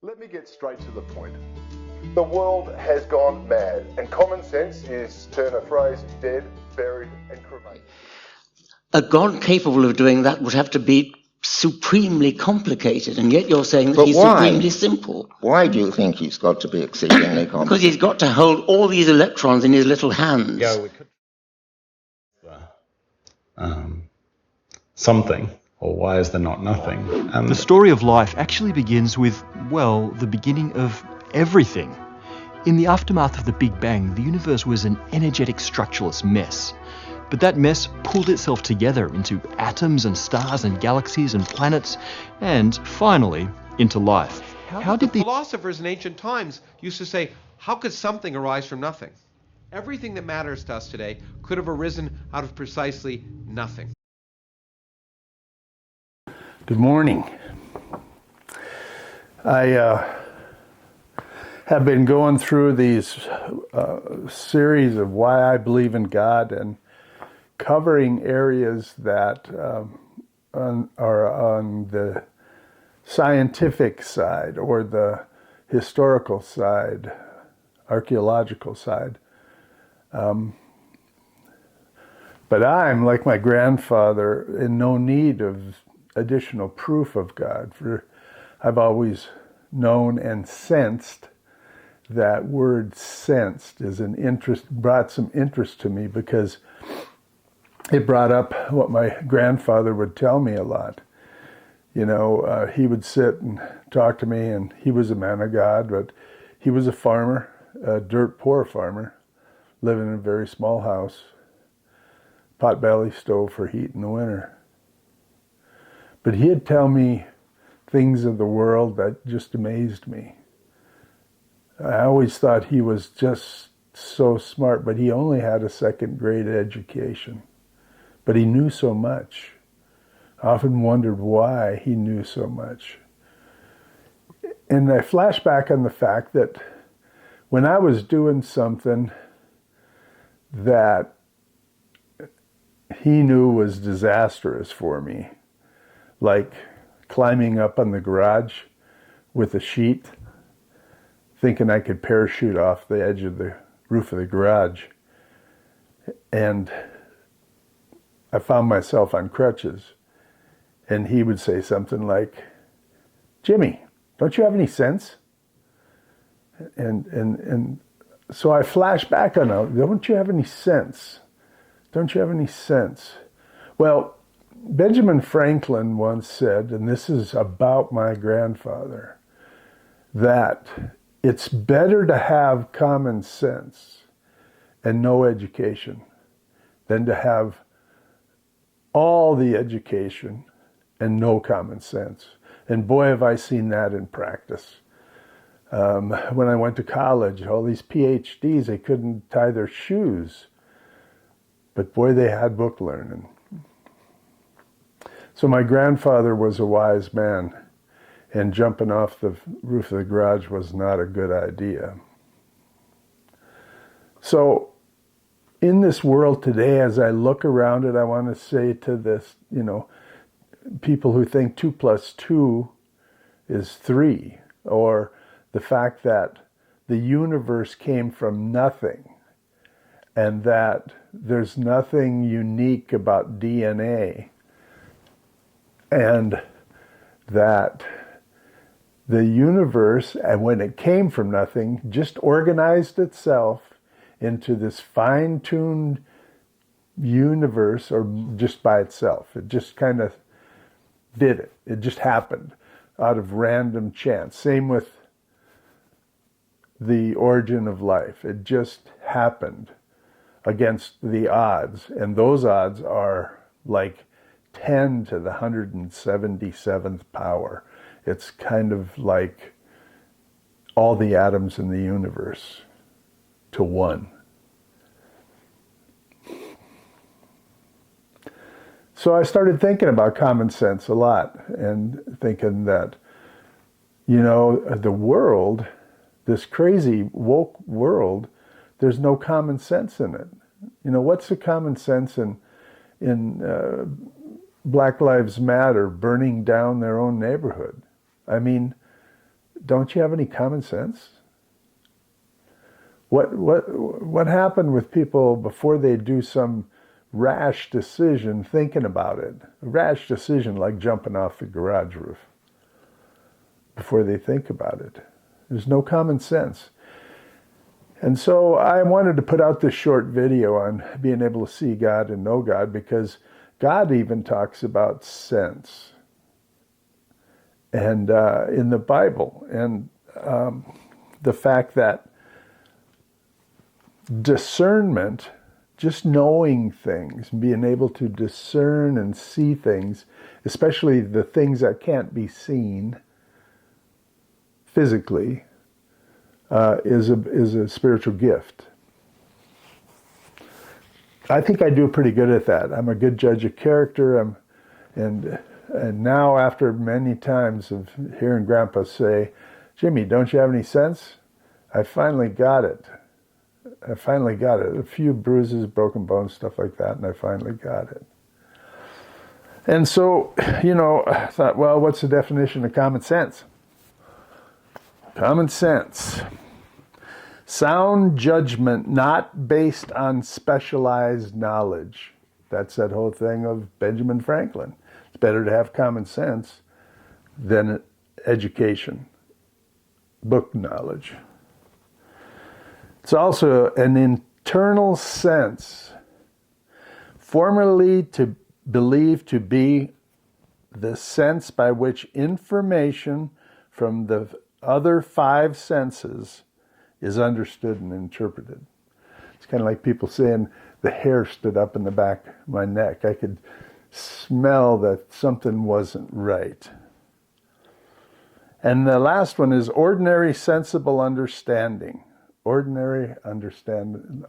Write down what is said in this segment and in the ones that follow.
Let me get straight to the point. The world has gone mad, and common sense is, turn a phrase, dead, buried, and cremated. A God capable of doing that would have to be supremely complicated, and yet you're saying that he's supremely simple. Why do you think he's got to be exceedingly complicated? Because he's got to hold all these electrons in his little hands. Yeah, we could. Something, or why is there not nothing? The story of life actually begins with, well, the beginning of everything. In the aftermath of the Big Bang, the universe was an energetic structureless mess. But that mess pulled itself together into atoms and stars and galaxies and planets, and finally, into life. How did the philosophers in ancient times used to say, how could something arise from nothing? Everything that matters to us today could have arisen out of precisely nothing. Good morning. I have been going through these series of why I believe in God and covering areas that are on the scientific side or the historical side, archaeological side. But I'm, like my grandfather, in no need of additional proof of God. For I've always known and sensed. That word sensed is brought some interest to me because it brought up what my grandfather would tell me a lot. You know, he would sit and talk to me, and he was a man of God, but he was a farmer, a dirt poor farmer, living in a very small house, potbelly stove for heat in the winter. But he'd tell me things of the world that just amazed me. I always thought he was just so smart, but he only had a second grade education. But he knew so much. I often wondered why he knew so much. And I flash back on the fact that when I was doing something that he knew was disastrous for me, like climbing up on the garage with a sheet, thinking I could parachute off the edge of the roof of the garage. And I found myself on crutches. And he would say something like, "Jimmy, don't you have any sense?" And so I flash back on it. Don't you have any sense? Don't you have any sense? Well, Benjamin Franklin once said, and this is about my grandfather, that it's better to have common sense and no education than to have all the education and no common sense. And boy, have I seen that in practice. When I went to college, all these PhDs, they couldn't tie their shoes. But boy, they had book learning. So my grandfather was a wise man, and jumping off the roof of the garage was not a good idea. So in this world today, as I look around it, I want to say to this, people who think 2 + 2 is 3, or the fact that the universe came from nothing, and that there's nothing unique about DNA, and that the universe, and when it came from nothing, just organized itself into this fine-tuned universe, or just by itself. It just kind of did it. It just happened out of random chance. Same with the origin of life. It just happened against the odds. And those odds are like 10 to the 177th power. It's kind of like all the atoms in the universe to 1. So I started thinking about common sense a lot, and thinking that, the world, this crazy woke world, there's no common sense in it. What's the common sense in Black Lives Matter burning down their own neighborhood? I mean, don't you have any common sense? What happened with people before they do some rash decision thinking about it? A rash decision like jumping off the garage roof before they think about it. There's no common sense. And so I wanted to put out this short video on being able to see God and know God, because God even talks about sense and in the Bible, and the fact that discernment, just knowing things, being able to discern and see things, especially the things that can't be seen physically, is a spiritual gift. I think I do pretty good at that. I'm a good judge of character. And now, after many times of hearing Grandpa say, "Jimmy, don't you have any sense?" I finally got it. A few bruises, broken bones, stuff like that, and I finally got it. And so, I thought, well, what's the definition of common sense? Common sense. Sound judgment not based on specialized knowledge. That's that whole thing of Benjamin Franklin. It's better to have common sense than education, book knowledge. It's also an internal sense, formerly believed to be the sense by which information from the other five senses is understood and interpreted. It's kind of like people saying the hair stood up in the back of my neck. I could smell that something wasn't right. And the last one is ordinary sensible understanding. Ordinary understanding.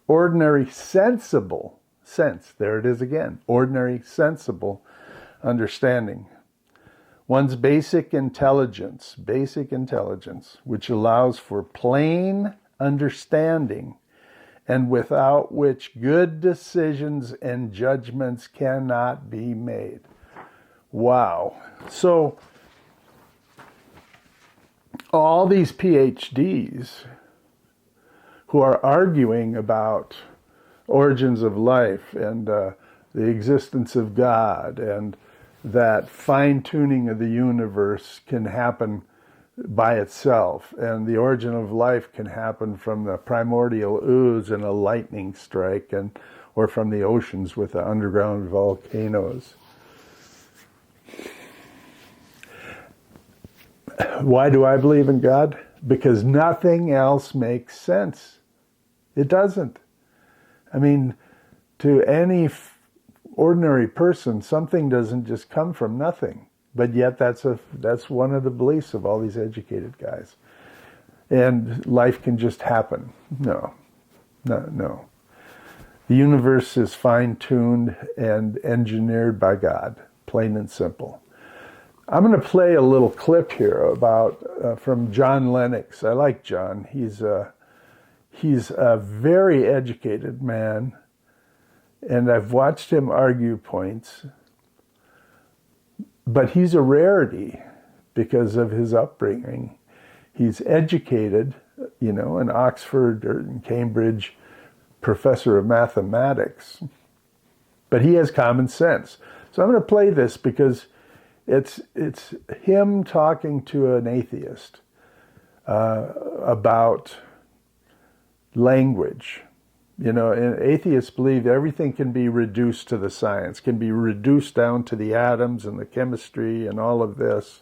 Ordinary sensible sense. There it is again. Ordinary sensible understanding. One's basic intelligence, which allows for plain understanding, and without which good decisions and judgments cannot be made. Wow. So, all these PhDs who are arguing about origins of life and the existence of God, and that fine-tuning of the universe can happen by itself, and the origin of life can happen from the primordial ooze and a lightning strike, or from the oceans with the underground volcanoes. Why do I believe in God? Because nothing else makes sense. It doesn't. I mean, to any ordinary person, something doesn't just come from nothing. But yet that's one of the beliefs of all these educated guys. And life can just happen. No. The universe is fine-tuned and engineered by God, plain and simple. I'm going to play a little clip here about from John Lennox. I like John. He's a very educated man, and I've watched him argue points. But he's a rarity because of his upbringing. He's educated, an Oxford or in Cambridge professor of mathematics. But he has common sense. So I'm going to play this because it's him talking to an atheist about language. And atheists believe everything can be reduced to the science, can be reduced down to the atoms and the chemistry and all of this.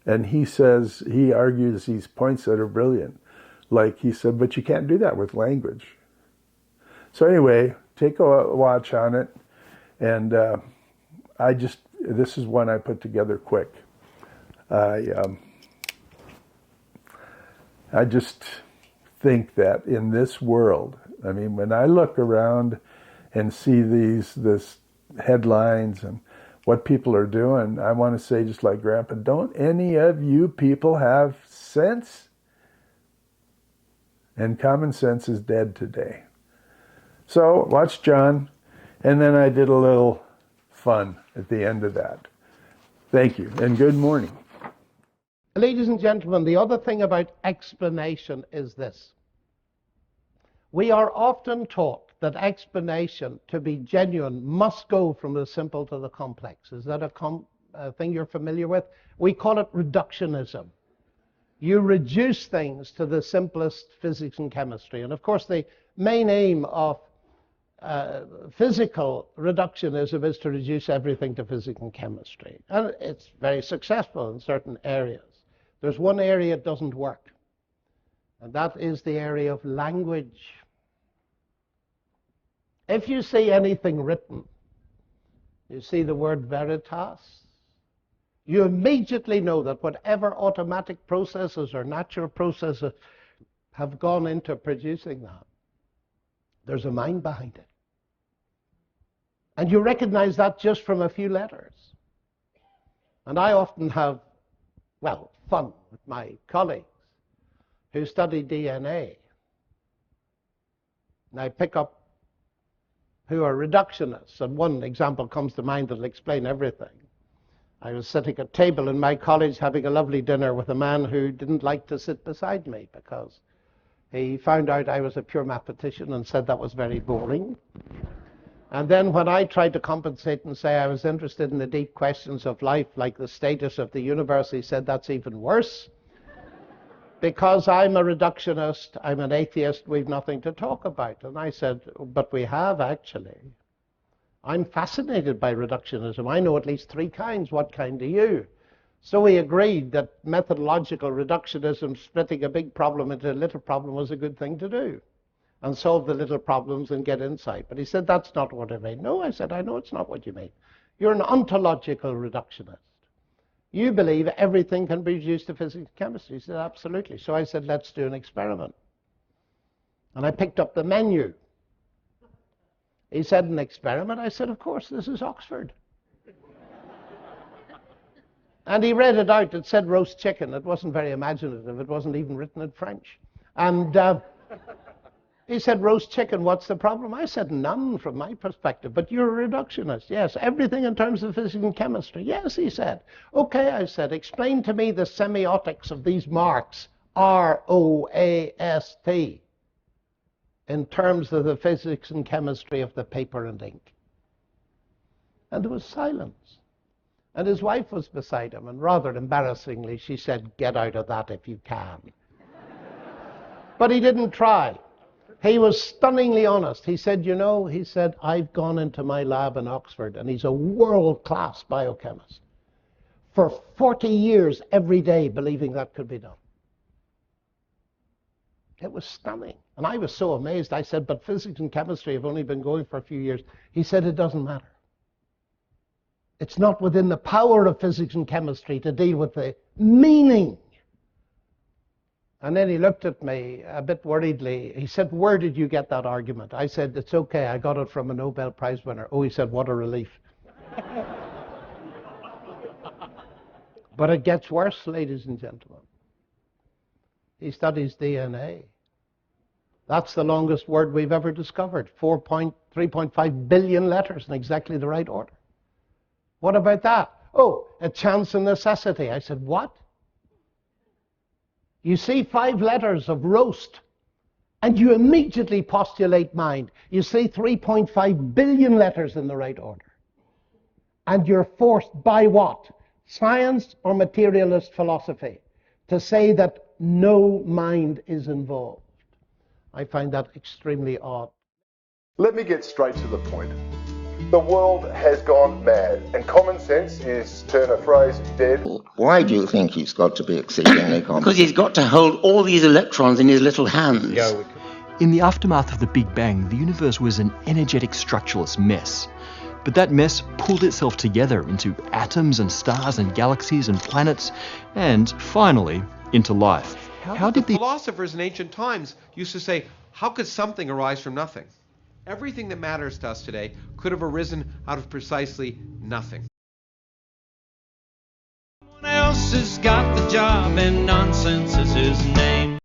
And he argues these points that are brilliant. Like he said, but you can't do that with language. So anyway, take a watch on it. And this is one I put together quick. I just think that in this world, I mean, when I look around and see this headlines and what people are doing, I want to say, just like Grandpa, don't any of you people have sense? And common sense is dead today. So watch John, and then I did a little fun at the end of that. Thank you, and good morning. Ladies and gentlemen, the other thing about explanation is this. We are often taught that explanation, to be genuine, must go from the simple to the complex. Is that a thing you're familiar with? We call it reductionism. You reduce things to the simplest physics and chemistry. And of course, the main aim of physical reductionism is to reduce everything to physics and chemistry. And it's very successful in certain areas. There's one area it doesn't work, and that is the area of language. If you see anything written, you see the word veritas, you immediately know that whatever automatic processes or natural processes have gone into producing that, there's a mind behind it. And you recognize that just from a few letters. And I often have, well, fun with my colleagues who study DNA. And I pick up who are reductionists. And one example comes to mind that'll explain everything. I was sitting at a table in my college having a lovely dinner with a man who didn't like to sit beside me because he found out I was a pure mathematician and said that was very boring. And then when I tried to compensate and say I was interested in the deep questions of life, like the status of the universe, he said that's even worse. Because I'm a reductionist, I'm an atheist, we've nothing to talk about. And I said, but we have actually. I'm fascinated by reductionism. I know at least 3 kinds. What kind do you? So we agreed that methodological reductionism, splitting a big problem into a little problem, was a good thing to do. And solve the little problems and get insight. But he said, that's not what I mean. No, I said, I know it's not what you mean. You're an ontological reductionist. You believe everything can be reduced to physics and chemistry. He said, absolutely. So I said, let's do an experiment. And I picked up the menu. He said, an experiment? I said, of course, this is Oxford. And he read it out. It said roast chicken. It wasn't very imaginative. It wasn't even written in French. And he said, roast chicken, what's the problem? I said, none from my perspective, but you're a reductionist. Yes, everything in terms of physics and chemistry. Yes, he said. Okay, I said, explain to me the semiotics of these marks, R-O-A-S-T, in terms of the physics and chemistry of the paper and ink. And there was silence. And his wife was beside him, and rather embarrassingly, she said, get out of that if you can. But he didn't try. He was stunningly honest. He said, you know, he said, I've gone into my lab in Oxford, and he's a world-class biochemist, for 40 years every day believing that could be done. It was stunning. And I was so amazed. I said, but physics and chemistry have only been going for a few years. He said, it doesn't matter. It's not within the power of physics and chemistry to deal with the meaning. And then he looked at me a bit worriedly. He said, where did you get that argument? I said, it's okay, I got it from a Nobel Prize winner. Oh, he said, what a relief. But it gets worse, ladies and gentlemen. He studies DNA. That's the longest word we've ever discovered. 3.5 billion letters in exactly the right order. What about that? Oh, a chance and necessity. I said, what? You see 5 letters of roast, and you immediately postulate mind. You see 3.5 billion letters in the right order. And you're forced by what? Science or materialist philosophy to say that no mind is involved. I find that extremely odd. Let me get straight to the point. The world has gone mad, and common sense is, turn a phrase, dead. Why do you think he's got to be exceedingly competent? Because he's got to hold all these electrons in his little hands. In the aftermath of the Big Bang, the universe was an energetic structureless mess. But that mess pulled itself together into atoms and stars and galaxies and planets, and finally, into life. How did the philosophers in ancient times used to say, how could something arise from nothing? Everything that matters to us today could have arisen out of precisely nothing. Someone else has got the job and nonsense is his name.